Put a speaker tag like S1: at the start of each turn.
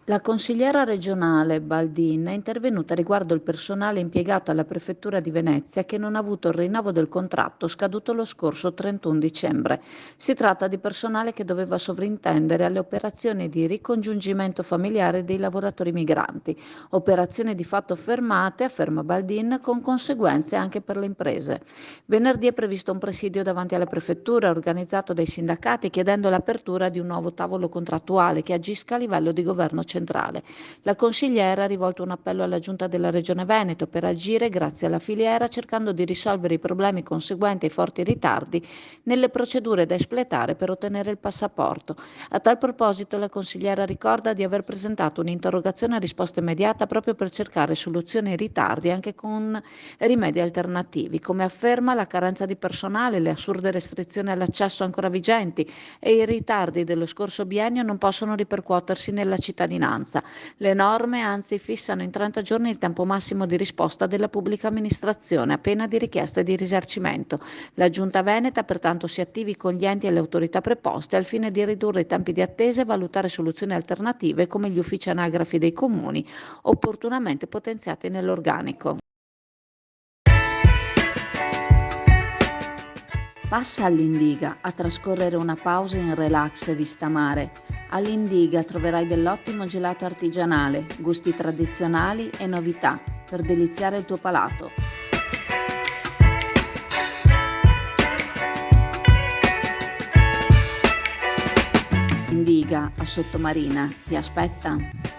S1: La consigliera regionale Baldin è intervenuta riguardo il personale impiegato alla Prefettura di Venezia che non ha avuto il rinnovo del contratto scaduto lo scorso 31 dicembre. Si tratta di personale che doveva sovrintendere alle operazioni di ricongiungimento familiare dei lavoratori migranti, operazioni di fatto fermate, afferma Baldin, con conseguenze anche per le imprese. Venerdì è previsto un presidio davanti alla Prefettura organizzato dai sindacati chiedendo l'apertura di un nuovo tavolo contrattuale che agisca a livello di governo centrale. La consigliera ha rivolto un appello alla Giunta della Regione Veneto per agire grazie alla filiera cercando di risolvere i problemi conseguenti ai forti ritardi nelle procedure da espletare per ottenere il passaporto. A tal proposito la consigliera ricorda di aver presentato un'interrogazione a risposta immediata proprio per cercare soluzioni ai ritardi anche con rimedi alternativi. Come afferma, la carenza di personale, le assurde restrizioni all'accesso ancora vigenti e i ritardi dello scorso biennio non possono ripercuotersi nella cittadinanza. Le norme anzi fissano in 30 giorni il tempo massimo di risposta della pubblica amministrazione a pena di richiesta di risarcimento. La Giunta Veneta pertanto si attivi con gli enti e le autorità preposte al fine di ridurre i tempi di attesa e valutare soluzioni alternative come gli uffici anagrafi dei comuni opportunamente potenziati nell'organico. Passa all'Indiga a trascorrere una pausa in relax e vista mare. All'Indiga troverai dell'ottimo gelato artigianale, gusti tradizionali e novità per deliziare il tuo palato. Indiga a Sottomarina ti aspetta.